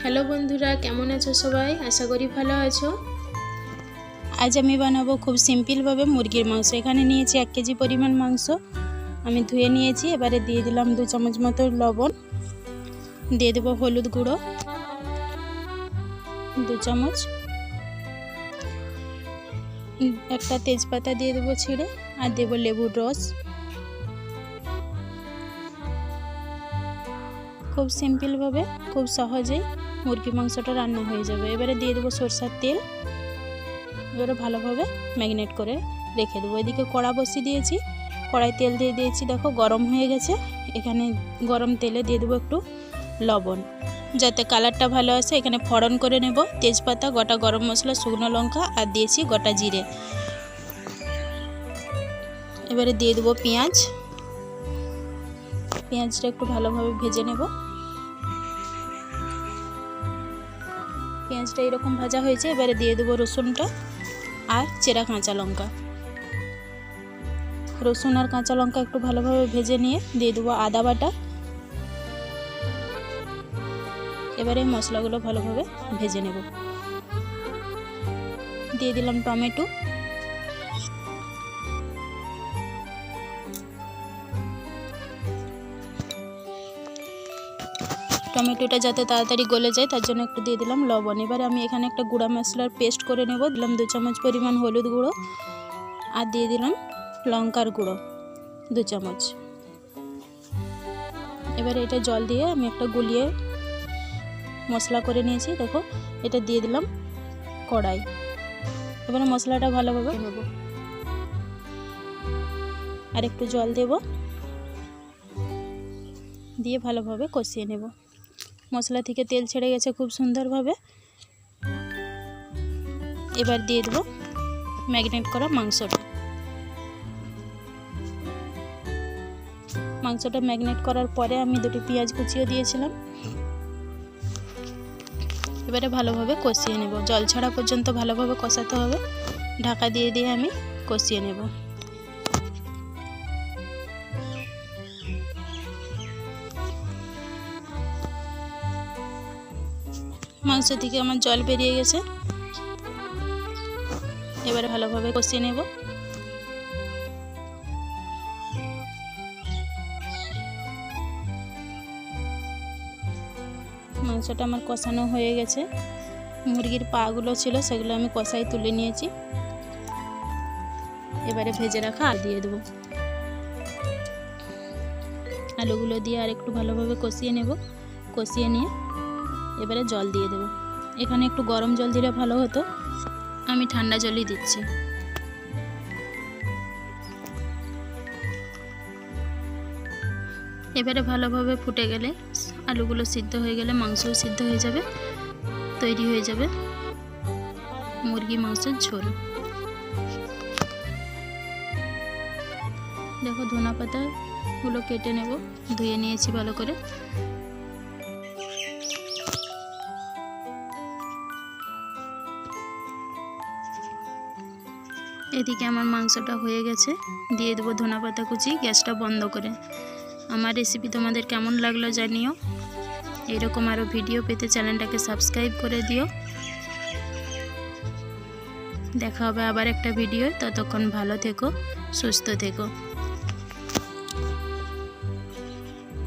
Hello বন্ধুরা, কেমন আছো সবাই? আশা করি ভালো আছো। আজ আমি বানাবো খুব সিম্পলভাবে মুরগির মাংস। এখানে নিয়েছি 1 কেজি পরিমাণ মাংস, আমি ধুয়ে নিয়েছি। এবারে দিয়ে দিলাম 2 চামচ মতো লবণ, দিয়ে দেবো হলুদ গুঁড়ো 2 চামচ, একটা তেজপাতা দিয়ে দেবো ছিঁড়ে, আর দেবো লেবুর রস। খুব সিম্পলভাবে, খুব সহজেই মুরগি মাংসটা রান্না হয়ে যাবে। এবারে দিয়ে দেবো সরষের তেল, এবারে ভালোভাবে ম্যারিনেট করে রেখে দেবো। এদিকে কড়া বসিয়ে দিয়েছি, কড়াই তেল দিয়ে দিয়েছি, দেখো গরম হয়ে গেছে। এখানে গরম তেলে দিয়ে দেবো একটু লবণ, যাতে কালারটা ভালো আসে। এখানে ফোড়ন করে নেব তেজপাতা, গোটা গরম মশলা, শুকনো লঙ্কা, আর দিয়েছি গোটা জিরে। এবারে দিয়ে দেবো পেঁয়াজ, পেঁয়াজটা একটু ভালোভাবে ভেজে নেব। পেঁয়াজটা এরকম ভাজা হয়েছে, এবারে দিয়ে দেবো রসুনটা আর চেরা কাঁচা লঙ্কা। রসুন আর কাঁচা লঙ্কা একটু ভালোভাবে ভেজে নিয়ে দিয়ে দেবো আদা বাটা। এবারে মশলাগুলো ভালোভাবে ভেজে নেব। দিয়ে দিলাম টমেটো, টমেটোটা যাতে তাড়াতাড়ি গলে যায় তার জন্য একটু দিয়ে দিলাম লবণ। এবারে আমি এখানে একটা গুঁড়া মশলার পেস্ট করে নেব। দিলাম 2 চামচ পরিমাণ হলুদ গুঁড়ো, আর দিয়ে দিলাম লঙ্কার গুঁড়ো 2 চামচ। এবারে এটা জল দিয়ে আমি একটা গুলিয়ে মশলা করে নিয়েছি, দেখো এটা দিয়ে দিলাম কড়াই। এবারে মশলাটা ভালোভাবে নেব, আর একটু জল দেব, দিয়ে ভালোভাবে কষিয়ে নেব। মশলা থেকে তেল ছেড়ে গেছে খুব সুন্দরভাবে। এবার দিয়ে দেবো ম্যারিনেট করা মাংসটা। মাংসটা ম্যারিনেট করার পরে আমি 2টি পেঁয়াজ কুচিয়ে দিয়েছিলাম। এবারে ভালোভাবে কষিয়ে নেব, জল ছাড়া পর্যন্ত ভালোভাবে কষাতে হবে। ঢাকা দিয়ে দিয়ে আমি কষিয়ে নেব। মাংস থেকে আমার জল বেরিয়ে গেছে, এবারে ভালোভাবে কষিয়ে নেব। মাংসটা আমার কষানো হয়ে গেছে। মুরগির পাগুলো ছিল সেগুলো আমি কষাই তুলে নিয়েছি। এবারে ভেজে রাখা আলু দিয়ে দেবো। আলুগুলো দিয়ে আর একটু ভালোভাবে কষিয়ে নেব। কষিয়ে নিয়ে এবারে জল দিয়ে দেব। এখানে একটু গরম জল দিলে ভালো হতো, আমি ঠান্ডা জলই দিচ্ছি। এবারে ভালোভাবে ফুটে গেলে, আলুগুলো সিদ্ধ হয়ে গেলে মাংসও সিদ্ধ হয়ে যাবে, তৈরি হয়ে যাবে মুরগি মাংসের ঝোল। দেখো ধনা পাতাগুলো কেটে নেব, ধুয়ে নিয়েছি ভালো করে। এদিকে আমার মাংসটা হয়ে গেছে, দিয়ে দেবো ধনা পাতা কুচি। গ্যাসটা বন্ধ করে। আমার রেসিপি তোমাদের কেমন লাগলো জানিও। এরকম আরও ভিডিও পেতে চ্যানেলটাকে সাবস্ক্রাইব করে দিও। দেখা হবে আবার একটা ভিডিও। ততক্ষণ ভালো থেকো, সুস্থ থেকো।